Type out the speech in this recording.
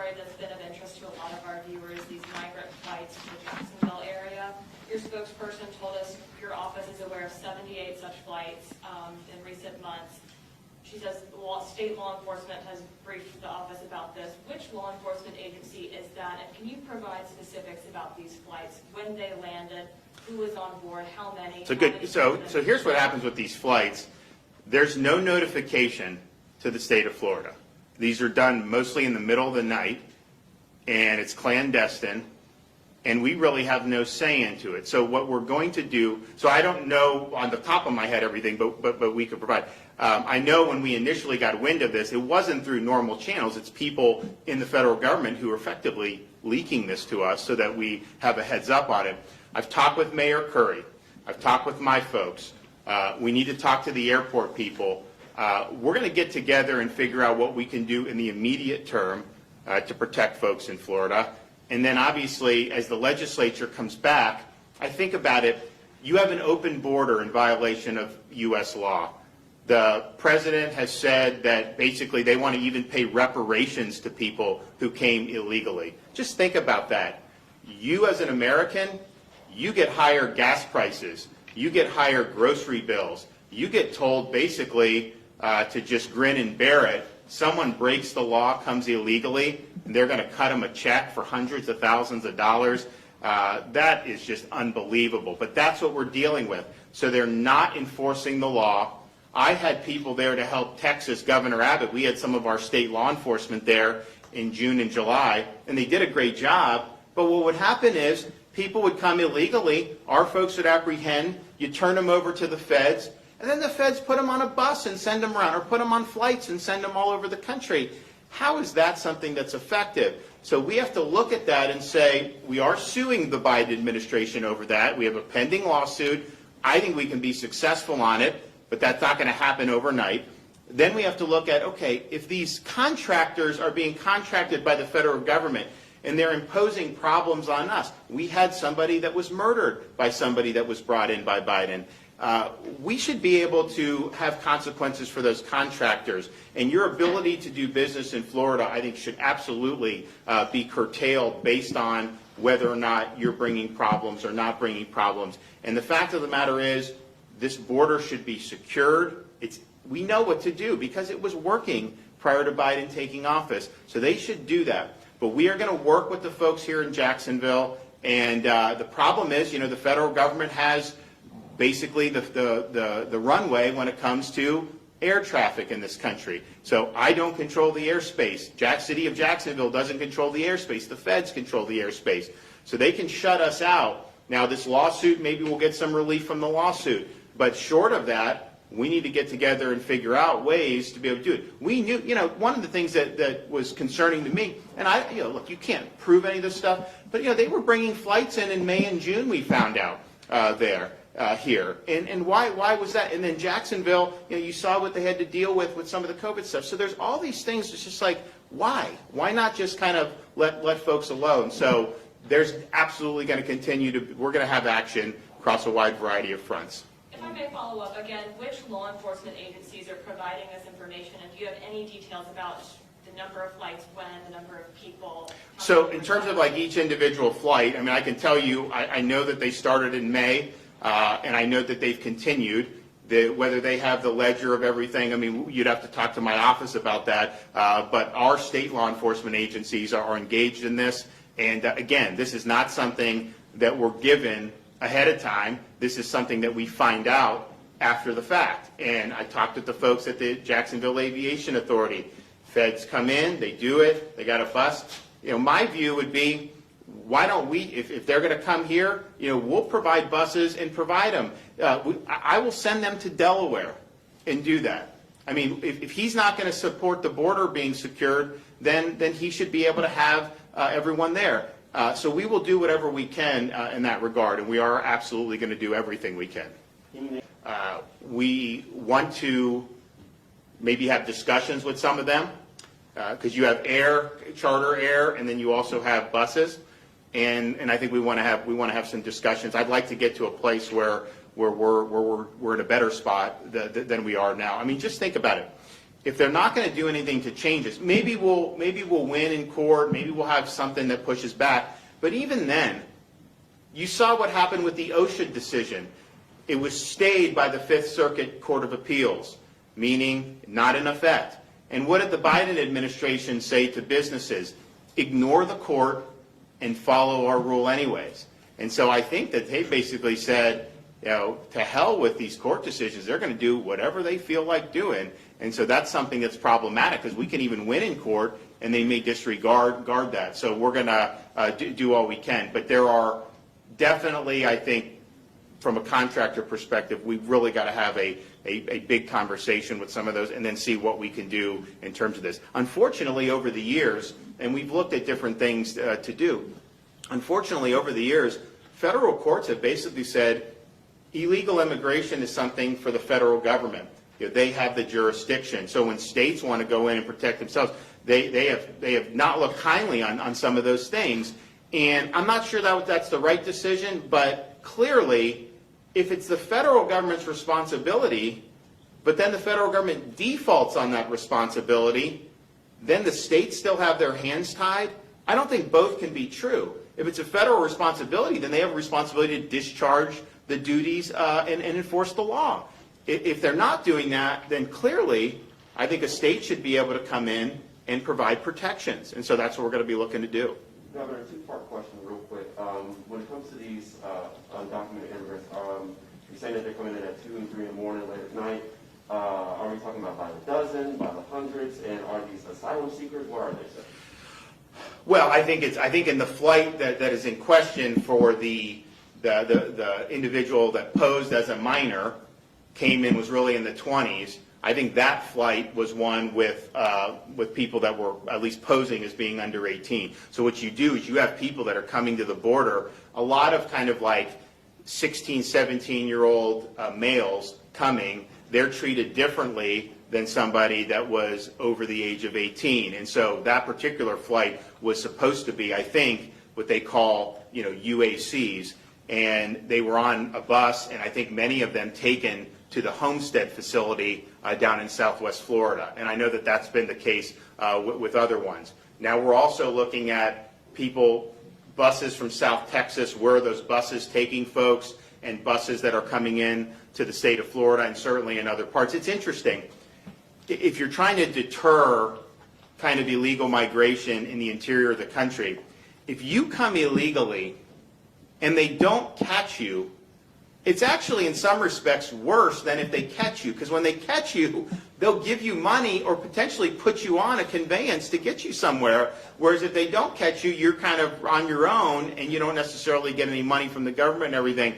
story that's been of interest to a lot of our viewers, these migrant flights to the Jacksonville area. Your spokesperson told us your office is aware of 78 such flights in recent months. She says state law enforcement has briefed the office about this. Which law enforcement agency is that? And can you provide specifics about these flights, when they landed, who was on board, how many? So here's what happens with these flights. There's no notification to the state of Florida. These are done mostly in the middle of the night, and it's clandestine, and we really have no say into it. So what we're going to do, so I don't know on the top of my head everything, but we could provide. I know when we initially got wind of this, it wasn't through normal channels. It's people in the federal government who are effectively leaking this to us so that we have a heads up on it. I've talked with Mayor Curry. I've talked with my folks. We need to talk to the airport people. We're going to get together and figure out what we can do in the immediate term to protect folks in Florida. And then obviously, as the legislature comes back, I think about it, you have an open border in violation of U.S. law. The president has said that basically they want to even pay reparations to people who came illegally. Just think about that. You as an American, you get higher gas prices. You get higher grocery bills. You get told basically to just grin and bear it. Someone breaks the law, comes illegally, and they're going to cut them a check for hundreds of thousands of dollars. That is just unbelievable. But that's what we're dealing with. So they're not enforcing the law. I had people there to help Texas, Governor Abbott. We had some of our state law enforcement there in June and July, and they did a great job. But what would happen is people would come illegally, our folks would apprehend, you turn them over to the feds, and then the feds put them on a bus and send them around, or put them on flights and send them all over the country. How is that something that's effective? So we have to look at that and say, we are suing the Biden administration over that. We have a pending lawsuit. I think we can be successful on it, but that's not going to happen overnight. Then we have to look at, okay, if these contractors are being contracted by the federal government and they're imposing problems on us. We had somebody that was murdered by somebody that was brought in by Biden. We should be able to have consequences for those contractors. And your ability to do business in Florida, I think, should absolutely be curtailed based on whether or not you're bringing problems or not bringing problems. And the fact of the matter is, this border should be secured. We know what to do because it was working prior to Biden taking office. So they should do that. But we are going to work with the folks here in Jacksonville. And the problem is, you know, the federal government has basically the runway when it comes to air traffic in this country. So I don't control the airspace. City of Jacksonville doesn't control the airspace. The feds control the airspace. So they can shut us out. Now this lawsuit, maybe we'll get some relief from the lawsuit. But short of that, we need to get together and figure out ways to be able to do it. We knew, you know, one of the things that was concerning to me, and look, you can't prove any of this stuff, but, you know, they were bringing flights in May and June, we found out here. And why was that? And then Jacksonville, you know, you saw what they had to deal with some of the COVID stuff. So there's all these things. It's just like, why? Why not just kind of let folks alone? So there's absolutely going to continue to, we're going to have action across a wide variety of fronts. If I may follow up again, which law enforcement agencies are providing this information, and do you have any details about the number of flights, when, the number of people? So in terms of like each individual flight, I mean, I can tell you, I know that they started in May, and I know that they've continued. Whether they have the ledger of everything, I mean, you'd have to talk to my office about that. But our state law enforcement agencies are engaged in this. And again, this is not something that we're given ahead of time. This is something that we find out after the fact. And I talked with the folks at the Jacksonville Aviation Authority. Feds come in, they do it, they got a bus. You know, my view would be, why don't we, if they're going to come here, you know, we'll provide buses and provide them. I will send them to Delaware and do that. I mean, if he's not going to support the border being secured, then he should be able to have everyone there. So we will do whatever we can in that regard, and we are absolutely going to do everything we can. We want to maybe have discussions with some of them, because you have charter air, and then you also have buses, and I think we want to have some discussions. I'd like to get to a place where we're in a better spot than we are now. I mean, just think about it. if they're not going to do anything to change this, maybe we'll win in court, maybe we'll have something that pushes back. But even then, you saw what happened with the OSHA decision. It was stayed by the Fifth Circuit Court of Appeals, meaning not in effect. And what did the Biden administration say to businesses? Ignore the court and follow our rule anyways. And so I think that they basically said, to hell with these court decisions. They're going to do whatever they feel like doing. And so that's something that's problematic, because we can even win in court and they may disregard that. So we're going to do all we can. But there are definitely, I think, from a contractor perspective, we've really got to have a big conversation with some of those and then see what we can do in terms of this. Unfortunately, over the years, and we've looked at different things to do, unfortunately, over the years, federal courts have basically said illegal immigration is something for the federal government. They have the jurisdiction. So when states want to go in and protect themselves, they have not looked kindly on some of those things. And I'm not sure that's the right decision, but clearly, if it's the federal government's responsibility, but then the federal government defaults on that responsibility, then the states still have their hands tied. I don't think both can be true. If it's a federal responsibility, then they have a responsibility to discharge the duties and enforce the law. If they're not doing that, then clearly, I think a state should be able to come in and provide protections. And so that's what we're going to be looking to do. Governor, two-part question real quick. When it comes to these undocumented immigrants, you're saying that they're coming in at 2 and 3 in the morning, late at night. Are we talking about by the dozen, by the hundreds, and are these asylum seekers? Where are they, sir? Well, I think in the flight that is in question for the individual that posed as a minor, came in, was really in the 20s. I think that flight was one with people that were at least posing as being under 18. So what you do is you have people that are coming to the border, a lot of kind of like 16, 17-year-old males coming. They're treated differently than somebody that was over the age of 18. And so that particular flight was supposed to be, I think, what they call, UACs. And they were on a bus, and I think many of them taken to the Homestead facility down in Southwest Florida. And I know that that's been the case with other ones. Now we're also looking at buses from South Texas, where are those buses taking folks, and buses that are coming in to the state of Florida and certainly in other parts. It's interesting. If you're trying to deter kind of illegal migration in the interior of the country, if you come illegally and they don't catch you, it's actually in some respects worse than if they catch you, because when they catch you, they'll give you money or potentially put you on a conveyance to get you somewhere, whereas if they don't catch you, you're kind of on your own and you don't necessarily get any money from the government and everything.